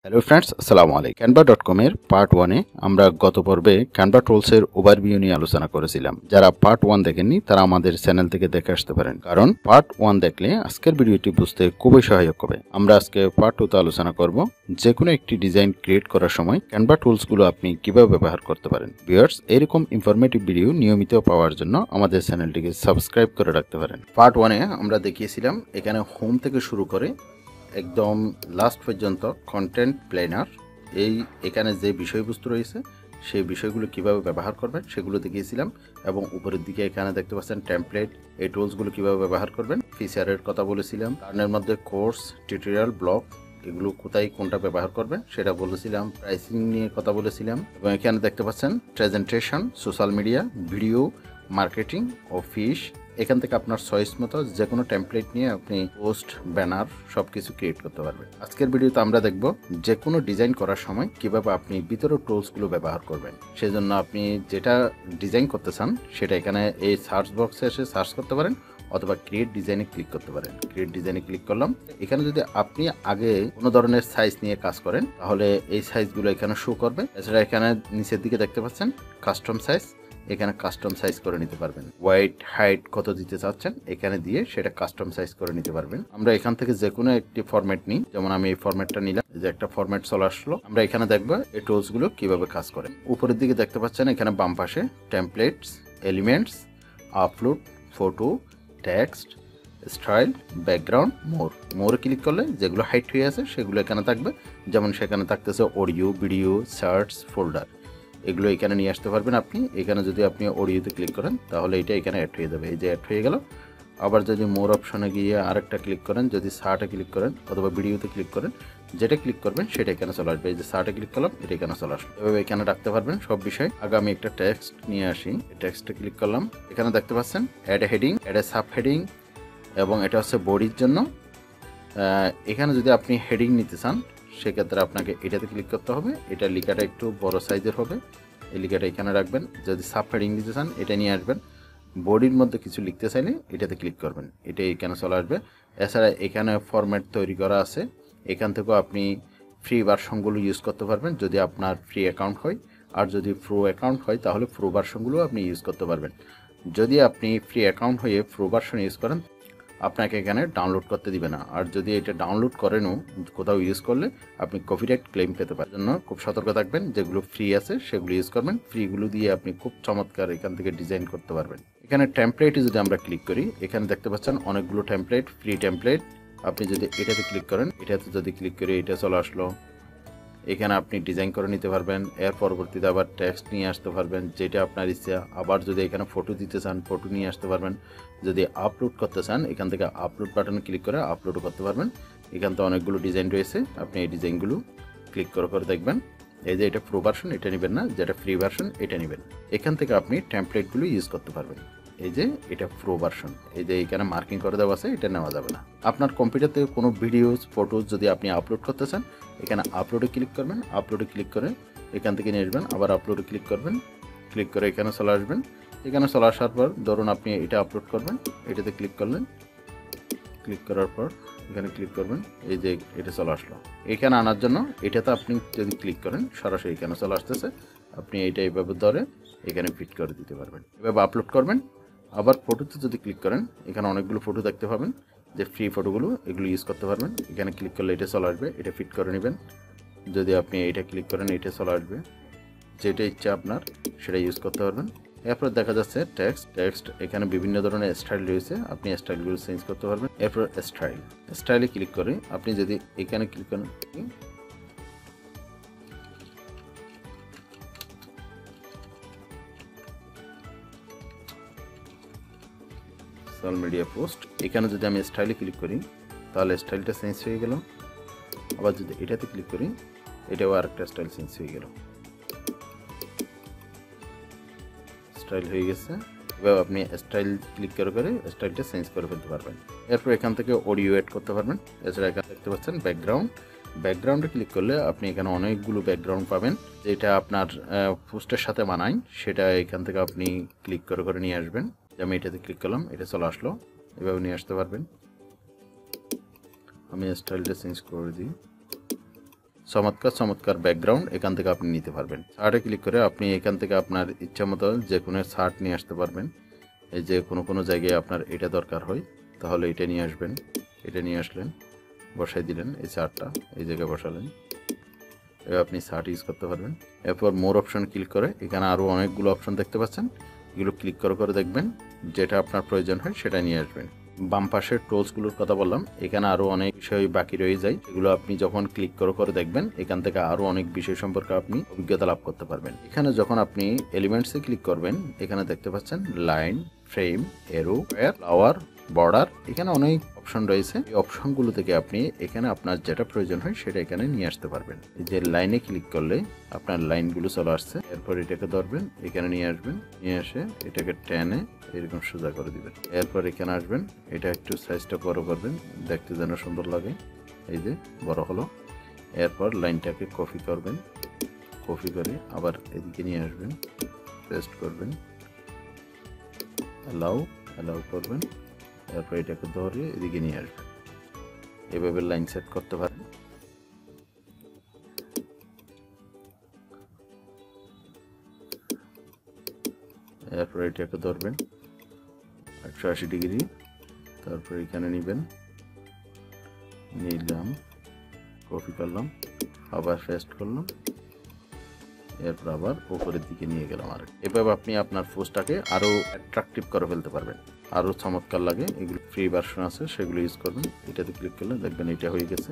Hello friends, আসসালামু আলাইকুম। canva.com এর পার্ট 1 এ আমরা গত পর্বে ক্যানভা টুলস এর ওভারভিউ নিয়ে আলোচনা করেছিলাম। যারা পার্ট 1 দেখেননি তারা আমাদের চ্যানেল থেকে দেখে আসতে পারেন, কারণ পার্ট 1 দেখলে আজকের ভিডিওটি বুঝতে খুবই সহায়ক হবে। আমরা আজকে পার্ট 2 তে আলোচনা করব যে কোনো একটি ডিজাইন ক্রিয়েট করার সময় ক্যানভা টুলস গুলো আপনি কিভাবে ব্যবহার করতে পারেন। ভিউয়ার্স, এরকম ইনফরমেটিভ ভিডিও নিয়মিত পাওয়ার জন্য আমাদের চ্যানেলটিকে সাবস্ক্রাইব করে রাখতে পারেন। পার্ট 1 এ আমরা দেখিয়েছিলাম এখানে হোম থেকে শুরু করে একদম লাস্ট পর্যন্ত কন্টেন্ট প্ল্যানার, এখানে যে বিষয়বস্তু রয়েছে সেই বিষয়গুলো কিভাবে ব্যবহার করবেন সেগুলো দেখিয়েছিলাম। এবং উপরের দিকে এখানে দেখতে পাচ্ছেন টেমপ্লেট, এই টুলসগুলো কিভাবে ব্যবহার করবেন, ফিচারের কথা বলেছিলাম। টার্নের মধ্যে কোর্স, টিউটোরিয়াল, ব্লগ, এগুলো কোথায় কোনটা ব্যবহার করবেন সেটা বলেছিলাম। প্রাইসিং নিয়ে কথা বলেছিলাম। এবং এখানে দেখতে পাচ্ছেন presentation, social media, video, marketing ও ফিশ। এখান থেকে আপনার চয়েস মতো যে কোনো টেমপ্লেট নিয়ে আপনি পোস্ট, ব্যানার সবকিছু ক্রিয়েট করতে পারবেন। আজকের ভিডিওতে আমরা দেখব যে কোনো ডিজাইন করার সময় কিভাবে আপনি ভিতরের টুলসগুলো ব্যবহার করবেন। সেজন্য আপনি যেটা ডিজাইন করতে চান সেটা এখানে এই সার্চ বক্সে এসে সার্চ করতে পারেন, অথবা ক্রিয়েট ডিজাইনে ক্লিক করতে পারেন। ক্রিয়েট ডিজাইনে ক্লিক করলাম। এখানে যদি আপনি আগে কোনো ধরনের সাইজ নিয়ে কাজ করেন তাহলে এই সাইজগুলো এখানে শো করবে। এছাড়া এখানে নিচের দিকে দেখতে পাচ্ছেন কাস্টম সাইজ, এখানে কাস্টম সাইজ করে নিতে পারবেন। ওয়াইড, হাইট কত দিতে চাচ্ছেন এখানে দিয়ে সেটা কাস্টম সাইজ করে নিতে পারবেন। আমরা এখান থেকে যে কোনো একটি ফরম্যাট নিই, যেমন আমি এই ফরম্যাটটা নিলাম, যে একটা ফরম্যাট চলে আসলো। আমরা এখানে দেখবো এই টুলস গুলো কিভাবে কাজ করে। উপরের দিকে দেখতে পাচ্ছেন এখানে বাম পাশে templates, elements, upload, photo, text, style, background, মোরে ক্লিক করলে যেগুলো হাইট হয়ে আছে সেগুলো এখানে থাকবে। যেমন সেখানে থাকতেছে অডিও, ভিডিও, চার্টস, ফোল্ডার, এগুলো এখানে নিয়ে আসতে পারবেন আপনি। এখানে যদি আপনি অডিওতে ক্লিক করেন তাহলে এটা এখানে অ্যাড হয়ে যাবে, এই যে অ্যাড হয়ে গেল। আবার যদি মোর অপশনে গিয়ে আরেকটা ক্লিক করেন, যদি শার্টে ক্লিক করেন অথবা ভিডিওতে ক্লিক করেন, যেটা ক্লিক করবেন সেটা এখানে চলে আসবে। এই যে শার্টে ক্লিক করলাম, এটা এখানে চলে আসলো। এভাবে এখানে রাখতে পারবেন সব বিষয়। আগে আমি একটা টেক্সট নিয়ে আসি, টেক্সটে ক্লিক করলাম। এখানে দেখতে পাচ্ছেন add heading, add sub heading, এবং এটা হচ্ছে বডির জন্য। এখানে যদি আপনি হেডিং নিতে চান সেক্ষেত্রে আপনাকে এটাতে ক্লিক করতে হবে। এটা লেখাটা একটু বড় সাইজের হবে, এই লেখাটা এখানে রাখবেন। যদি সাব হেডিং দিতে চান এটা নিয়ে আসবেন। বডির মধ্যে কিছু লিখতে চাইলে এটাতে ক্লিক করবেন, এটা এখানে চলে আসবে। এছাড়া এখানে ফরম্যাট তৈরি করা আছে, এখান থেকেও আপনি ফ্রি ভার্সনগুলো ইউজ করতে পারবেন যদি আপনার ফ্রি অ্যাকাউন্ট হয়। আর যদি প্রো অ্যাকাউন্ট হয় তাহলে প্রো ভার্সনগুলো আপনি ইউজ করতে পারবেন। যদি আপনি ফ্রি অ্যাকাউন্ট হয়ে প্রো ভার্সন ইউজ করেন আপনাকে এখানে ডাউনলোড করতে দিবে না। আর যদি এটা ডাউনলোড করেনও কোথাও ইউজ করলে আপনি কপিরাইট ক্লেম পেতে পারেন। জন্য খুব সতর্ক থাকবেন, যেগুলো ফ্রি আছে সেগুলো ইউজ করবেন। ফ্রিগুলো দিয়ে আপনি খুব চমৎকার এখান থেকে ডিজাইন করতে পারবেন। এখানে টেমপ্লেটে যদি আমরা ক্লিক করি, এখানে দেখতে পাচ্ছেন অনেকগুলো টেমপ্লেট, ফ্রি টেমপ্লেট। আপনি যদি এটাতে ক্লিক করেন, এটাতে যদি ক্লিক করি এটা চলে আসলো। এখানে আপনি ডিজাইন করে নিতে পারবেন। এর পরবর্তীতে আবার টেক্সট নিয়ে আসতে পারবেন, যেটা আপনার ইচ্ছা। আবার যদি এখানে ফটো দিতে চান ফটো নিয়ে আসতে পারবেন। যদি আপলোড করতে চান এখান থেকে আপলোড বাটনে ক্লিক করে আপলোডও করতে পারবেন। এখান থেকে অনেকগুলো ডিজাইন রয়েছে, আপনি এই ডিজাইনগুলো ক্লিক করে দেখবেন। এই যে এটা প্রো ভার্সন, এটা নেবেন না, যেটা ফ্রি ভার্সন এটা নেবেন। এখান থেকে আপনি টেমপ্লেটগুলো ইউজ করতে পারবেন। এই যে এটা প্রো ভার্সন, এই যে এখানে মার্কিং করে দেওয়া আছে, এটা নেওয়া যাবে না। আপনার কম্পিউটার থেকে কোনো ভিডিওস, ফটোজ যদি আপনি আপলোড করতে চান এখানে আপলোডে ক্লিক করবেন। আপলোডে ক্লিক করে এখান থেকে নিয়ে আসবেন, আবার আপলোডে ক্লিক করবেন। ক্লিক করে এখানে চলে আসবেন। এখানে চলে আসার পর ধরুন আপনি এটা আপলোড করবেন, এটাতে ক্লিক করলেন। ক্লিক করার পর এখানে ক্লিক করবেন, এই যে এটা চলে আসলো। এখানে আনার জন্য এটাতে আপনি যদি ক্লিক করেন সরাসরি এখানে চলে আসতেছে। আপনি এইটা এইভাবে ধরে এখানে ফিট করে দিতে পারবেন। এভাবে আপলোড করবেন। আবার ফটোতে যদি ক্লিক করেন এখানে অনেকগুলো ফটো দেখতে পাবেন, যে ফ্রি ফটোগুলো, এগুলো ইউজ করতে পারবেন। এখানে ক্লিক করলে এটা চলে আসবে, এটা ফিট করে নেবেন। যদি আপনি এটা ক্লিক করেন এটা চলে আসবে, যেটা ইচ্ছা আপনার সেটা ইউজ করতে পারবেন। এরপর দেখা যাচ্ছে টেক্সট, এখানে বিভিন্ন ধরনের স্টাইল রয়েছে, আপনি স্টাইলগুলো চেঞ্জ করতে পারবেন। এরপর স্টাইলে ক্লিক করে আপনি যদি এখানে ক্লিক করেন, সোশ্যাল মিডিয়া পোস্ট, এখানে যদি আমি স্টাইলে ক্লিক করি তাহলে স্টাইলটা চেঞ্জ হয়ে গেল। আবার যদি এটাতে ক্লিক করি এটাও আরেকটা স্টাইল চেঞ্জ হয়ে গেল, স্টাইল হয়ে গেছে। এভাবে আপনি স্টাইল ক্লিক করে স্টাইলটা চেঞ্জ করে ফেলতে পারবেন। এরপর এখান থেকে অডিও এড করতে পারবেন। এছাড়া এখানে দেখতে পাচ্ছেন ব্যাকগ্রাউন্ডে ক্লিক করলে আপনি এখানে অনেকগুলো ব্যাকগ্রাউন্ড পাবেন, যেটা আপনার পোস্টের সাথে মানায় সেটা এখান থেকে আপনি ক্লিক করে নিয়ে আসবেন। আমি এটাতে ক্লিক করলাম, এটা চলে আসলো। এভাবে নিয়ে আসতে পারবেন। আমি স্টাইলটা চেঞ্জ করে দিই, চমৎকার চমৎকার ব্যাকগ্রাউন্ড এখান থেকে আপনি নিতে পারবেন। শার্টে ক্লিক করে আপনি এখান থেকে আপনার ইচ্ছা মতো যে কোনো শার্ট নিয়ে আসতে পারবেন। এই যে কোনো জায়গায় আপনার এটা দরকার হয় তাহলে এটা নিয়ে আসবেন, এটা নিয়ে আসলেন, বসাই দিলেন এই শার্টটা এই জায়গায় বসালেন, এবার আপনি শার্ট ইউজ করতে পারবেন। এরপর মোর অপশন ক্লিক করে এখানে আরও অনেকগুলো অপশন দেখতে পাচ্ছেন, এগুলো ক্লিক করে দেখবেন যেটা আপনার প্রয়োজন হয় সেটা নিয়ে আসবেন। বাম পাশের টুলসগুলোর কথা বললাম, এখানে আরও অনেক বিষয় বাকি রয়ে যায়, এগুলো আপনি যখন ক্লিক করে দেখবেন এখান থেকে আরও অনেক বিষয় সম্পর্কে আপনি অভিজ্ঞতা লাভ করতে পারবেন। এখানে যখন আপনি এলিমেন্টসে ক্লিক করবেন এখানে দেখতে পাচ্ছেন লাইন, ফ্রেম, এরো, ফ্লাওয়ার, বর্ডার, এখানে অনেক অপশন রয়েছে। এই অপশনগুলো থেকে আপনি এখানে আপনার যেটা প্রয়োজন হয় সেটা এখানে নিয়ে আসতে পারবেন। এই যে লাইনে ক্লিক করলে আপনার লাইনগুলো চলে আসছে, এরপর এটাকে ধরবেন, এখানে নিয়ে আসবেন, নিয়ে এসে এটাকে টেনে এরকম সোজা করে দিবেন। এরপর এখানে আসবেন, এটা একটু সাইজটা বড় করবেন দেখতে যেন সুন্দর লাগে, এই যে বড় হলো। এরপর লাইনটাকে কপি করবেন, কপি করে আবার এদিকে নিয়ে আসবেন, পেস্ট করবেন, অ্যালাউ করবেন, এরপর এটাকে ধরে এদিকে নিয়ে আসবেন। এভাবে লাইন সেট করতে পারেন। এরপর এটাকে ধরবেন 180 ডিগ্রি, তারপর এখানে নিবেন, নিলাম, কপি করলাম, আবার পেস্ট করলাম, এরপর আবার উপরের দিকে নিয়ে গেলাম। আর এভাবে আপনি আপনার পোস্টটাকে আরও অ্যাট্রাকটিভ করে ফেলতে পারবেন, আরও চমৎকার লাগে। এগুলো ফ্রি ভার্সন আছে, সেগুলো ইউজ করবেন। এটাতে ক্লিক করলে দেখবেন এটা হয়ে গেছে।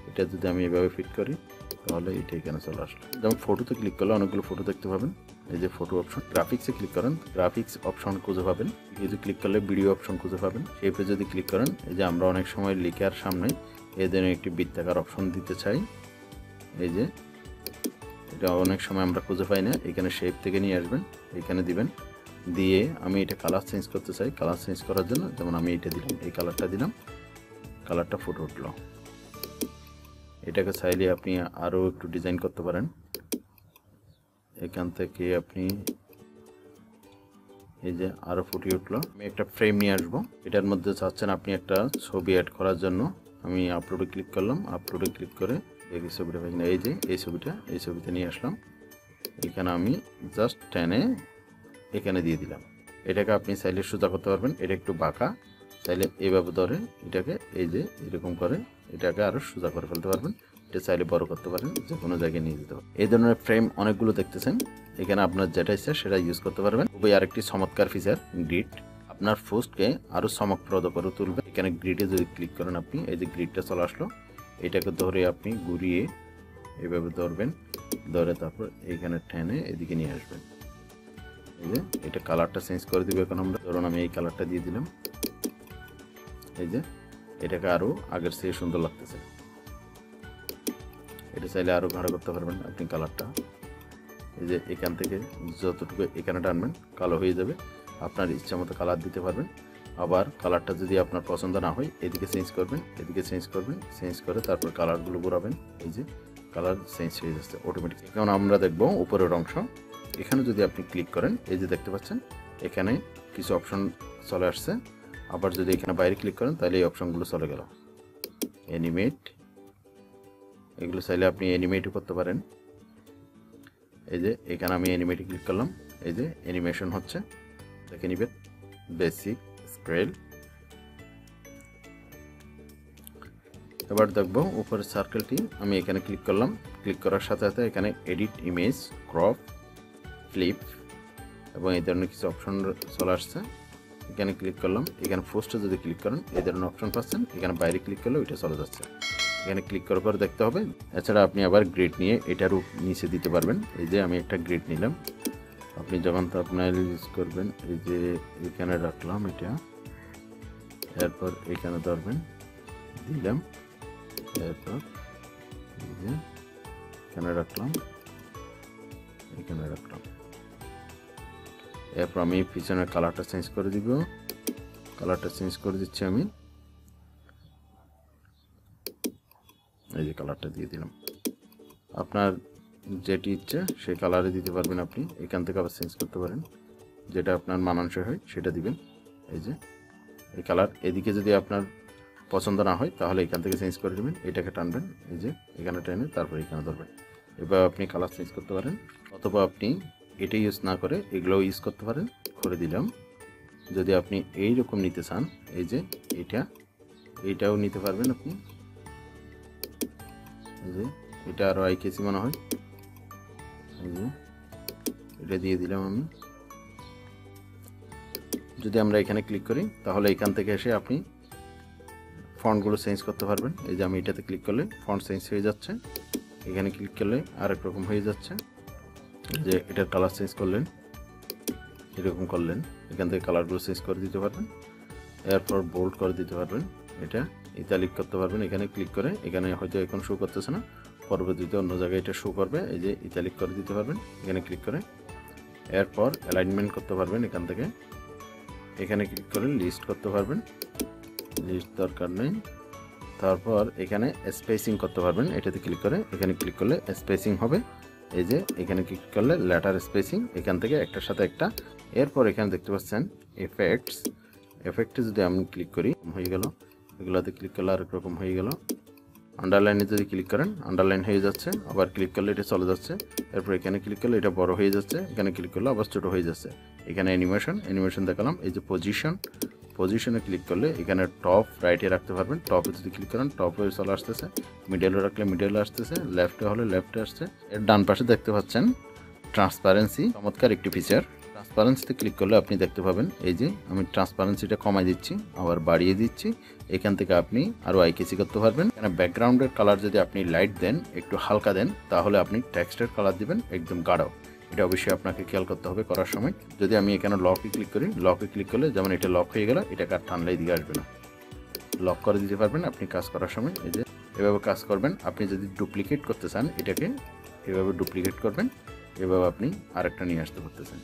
এটা যদি আমি এভাবে ফিট করি তাহলে এটা এখানে চলে আসলো। যেমন ফটোতে ক্লিক করলে অনেকগুলো ফটো দেখতে পাবেন, এই যে ফটো অপশন। গ্রাফিক্সে ক্লিক করেন, গ্রাফিক্স অপশন খুঁজে পাবেন। যদি ক্লিক করলে ভিডিও অপশন খুঁজে পাবেন। শেপে যদি ক্লিক করেন, এই যে আমরা অনেক সময় লিখার সামনে এই ধরনের একটি বৃত্তাকার অপশন দিতে চাই, এই যে এটা অনেক সময় আমরা খুঁজে পাই না, এখানে শেপ থেকে নিয়ে আসবেন, এখানে দিবেন, দিয়ে আমি এটা কালার চেঞ্জ করতে চাই। কালার চেঞ্জ করার জন্য যেমন আমি এটা দিলাম, এই কালারটা দিলাম, কালারটা ফুটে উঠলো। এটাকে চাইলে আপনি আরও একটু ডিজাইন করতে পারেন। এখান থেকে আপনি এই যে আরও ফুটিয়ে উঠলো। আমি একটা ফ্রেম নিয়ে আসবো, এটার মধ্যে চাচ্ছেন আপনি একটা ছবি অ্যাড করার জন্য। আমি আপলোডে ক্লিক করলাম, আপলোডে ক্লিক করে এই ছবিটা পাই না, এই যে এই ছবিটা নিয়ে আসলাম। এখানে আমি জাস্ট টেনে এখানে দিয়ে দিলাম। এটাকে আপনি চাইলে সোজা করতে পারবেন, এটা একটু বাঁকা, চাইলে এইভাবে ধরে এটাকে এই যে এরকম করে এটাকে আরও সোজা করে ফেলতে পারবেন। এটা চাইলে বড় করতে পারেন, যে কোনো জায়গায় নিয়ে যেতে পারেন। এই ধরনের ফ্রেম অনেকগুলো দেখতেছেন, এখানে আপনার যেটা ইচ্ছা সেটা ইউজ করতে পারবেন। খুবই আরেকটি চমৎকার ফিচার গ্রিড, আপনার পোস্টকে আরও চমকপ্রদ করে তুলবে। এখানে গ্রিডে যদি ক্লিক করেন আপনি, এই যে গ্রিডটা চলে আসলো, এটাকে ধরে আপনি ঘুরিয়ে এইভাবে ধরবেন, ধরে তারপর এইখানে টেনে এদিকে নিয়ে আসবেন। এই যে এটা কালারটা চেঞ্জ করে দিব। এখন আমরা ধরুন আমি এই কালারটা দিয়ে দিলাম, এই যে এটাকে আরও আগের চেয়ে সুন্দর লাগতেছে। এটা চাইলে আরও গাঢ় করতে পারবেন আপনি কালারটা। এই যে এখান থেকে যতটুকু এখানে টানবেন কালো হয়ে যাবে, আপনার ইচ্ছা মতো কালার দিতে পারবেন। আবার কালারটা যদি আপনার পছন্দ না হয় এদিকে চেঞ্জ করবেন, এদিকে চেঞ্জ করবেন, চেঞ্জ করে তারপর কালারগুলো ঘোরাবেন, এই যে কালার চেঞ্জ হয়ে যাচ্ছে অটোমেটিক। এখন আমরা দেখব উপরের অংশ। এখানে যদি আপনি ক্লিক করেন, এই যে দেখতে পাচ্ছেন এখানে কিছু অপশন চলে আসছে। আবার যদি এখানে বাইরে ক্লিক করেন তাহলে এই অপশনগুলো চলে গেল। অ্যানিমেট, এগুলো চাইলে আপনি অ্যানিমেটও করতে পারেন। এই যে এখানে আমি অ্যানিমেটে ক্লিক করলাম, এই যে অ্যানিমেশন হচ্ছে, দেখে নিবেন। Basic, scale. এবার দেখব উপরের সার্কেলটি, আমি এখানে ক্লিক করলাম, ক্লিক করার সাথে সাথে এখানে এডিট ইমেজ, ক্রপ, ফ্লিপ এবং এই ধরনের কিছু অপশন চলে আসছে। এখানে ক্লিক করলাম, এখানে পোস্টে যদি ক্লিক করেন এই ধরনের অপশন পাচ্ছেন। এখানে বাইরে ক্লিক করলে ওইটা চলে যাচ্ছে, এখানে ক্লিক করার পর দেখতে হবে। এছাড়া আপনি আবার গ্রিড নিয়ে এটারও নিচে দিতে পারবেন। এই যে আমি একটা গ্রিড নিলাম, আপনি যখন তো আপনার ইউজ করবেন, এই যে এখানে রাখলাম এটা, এরপর এখানে ধরবেন, দিলাম, এরপর এই যে এখানে রাখলাম, এখানে রাখলাম। এরপর আমি পিছনের কালারটা চেঞ্জ করে দিব, কালারটা চেঞ্জ করে দিচ্ছি আমি, এই যে কালারটা দিয়ে দিলাম। আপনার যেটি ইচ্ছে সেই কালারে দিতে পারবেন আপনি। এখান থেকে আবার চেঞ্জ করতে পারেন, যেটা আপনার মানানসই হয় সেটা দিবেন। এই যে এই কালার, এদিকে যদি আপনার পছন্দ না হয় তাহলে এখান থেকে চেঞ্জ করে দেবেন, এটাকে টানবেন, এই যে এখানে টেনে তারপর এখানে ধরবেন। এবার আপনি কালার চেঞ্জ করতে পারেন, অথবা আপনি এটা ইউজ না করে এগুলোও ইউজ করতে পারেন। করে দিলাম। যদি আপনি এই রকম নিতে চান, এই যে এইটাও নিতে পারবেন আপনি। এই যে এটা আরও আইকেসি মনে হয়, এই যে এটা দিয়ে দিলাম আমি। যদি আমরা এখানে ক্লিক করি তাহলে এখান থেকে এসে আপনি ফন্টগুলো চেঞ্জ করতে পারবেন। এই যে আমি এটাতে ক্লিক করলে ফন্ট চেঞ্জ হয়ে যাচ্ছে, এখানে ক্লিক করলে আরেক রকম হয়ে যাচ্ছে। যে এটার কালার চেঞ্জ করলেন, এরকম করলেন, এখান থেকে কালারগুলো চেঞ্জ করে দিতে পারবেন। এরপর বোল্ড করে দিতে পারবেন, এটা ইতালিক করতে পারবেন। এখানে ক্লিক করে, এখানে হয়তো এখন শো করতেছে না, পরবর্তীতে অন্য জায়গায় এটা শো করবে। এই যে ইতালিক করে দিতে পারবেন এখানে ক্লিক করে। এরপর অ্যালাইনমেন্ট করতে পারবেন এখান থেকে, এখানে ক্লিক করে লিস্ট করতে পারবেন, লিস্ট দরকার নেই। তারপর এখানে স্পেসিং করতে পারবেন, এটাতে ক্লিক করে, এখানে ক্লিক করলে স্পেসিং হবে। এই যে এখানে ক্লিক করলে লেটার স্পেসিং, এখান থেকে একটার সাথে একটা। এরপর এখানে দেখতে পাচ্ছেন এফেক্টে যদি আমি ক্লিক করি হয়ে গেল, এগুলোতে ক্লিক করলে আরেক রকম হয়ে গেল। আন্ডারলাইনে যদি ক্লিক করেন আন্ডারলাইন হয়ে যাচ্ছে, আবার ক্লিক করলে এটা চলে যাচ্ছে। এরপর এখানে ক্লিক করলে এটা বড় হয়ে যাচ্ছে, এখানে ক্লিক করলে আবার ছোটো হয়ে যাচ্ছে। এখানে অ্যানিমেশন দেখালাম। এই যে পজিশনে ক্লিক করলে এখানে টপ রাইটে রাখতে পারবেন, টপে যদি ক্লিক করেন টপে চলে আসতেছে, মিডলে রাখলে মিডলে আসতেছে, লেফটে হলে লেফটে আসছে। এর ডান পাশে দেখতে পাচ্ছেন ট্রান্সপারেন্সি, চমৎকার একটি ফিচার। ট্রান্সপারেন্সিতে ক্লিক করলে আপনি দেখতে পাবেন, এই যে আমি ট্রান্সপারেন্সিটা কমাই দিচ্ছি, আবার বাড়িয়ে দিচ্ছি। এখান থেকে আপনি আরও আইকেসি করতে পারবেন। এখানে ব্যাকগ্রাউন্ডের কালার যদি আপনি লাইট দেন, একটু হালকা দেন, তাহলে আপনি টেক্সটের কালার দিবেন একদম গাঢ়। এটা অবশ্যই আপনাকে খেয়াল করতে হবে করার সময়। যদি আমি এখানে লকে ক্লিক করি, লকে ক্লিক করলে যেমন এটা লক হয়ে গেল, এটাকে আর টানলেই দিকে আসবে না, লক করে দিতে পারবেন আপনি কাজ করার সময়। এই যে এভাবে কাজ করবেন। আপনি যদি ডুপ্লিকেট করতে চান এটাকে এভাবে ডুপ্লিকেট করবেন, এভাবে আপনি আরেকটা নিয়ে আসতে পারতেছেন।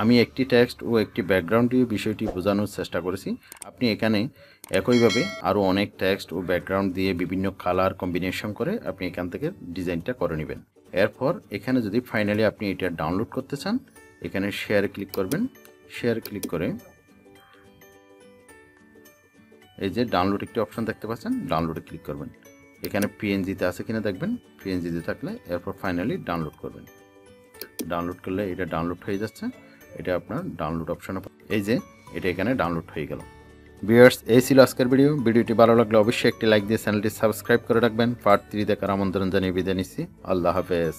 আমি একটি টেক্সট ও একটি ব্যাকগ্রাউন্ড দিয়ে বিষয়টি বোঝানোর চেষ্টা করেছি। আপনি এখানে একইভাবে আরও অনেক টেক্সট ও ব্যাকগ্রাউন্ড দিয়ে বিভিন্ন কালার কম্বিনেশন করে আপনি এখান থেকে ডিজাইনটা করে নেবেন। এরপর এখানে যদি ফাইনালি আপনি এটা ডাউনলোড করতে চান, এখানে শেয়ারে ক্লিক করবেন। শেয়ার ক্লিক করে এই যে ডাউনলোড একটি অপশন দেখতে পাচ্ছেন, ডাউনলোডে ক্লিক করবেন। এখানে পিএনজিতে আছে কিনা দেখবেন, পিএনজিতে থাকলে এরপর ফাইনালি ডাউনলোড করবেন। ডাউনলোড করলে এটা ডাউনলোড হয়ে যাচ্ছে, এটা আপনার ডাউনলোড অপশনে, এই যে এটা এখানে ডাউনলোড হয়ে গেল। ভিউয়ার্স, এই ছিল আজকের ভিডিওটি ভালো লাগলে অবশ্যই একটি লাইক দিয়ে চ্যানেলটি সাবস্ক্রাইব করে রাখবেন। পার্ট 3 দেখার আমন্ত্রণ জানিয়ে বিদায় নিচ্ছি। আল্লাহ হাফেজ।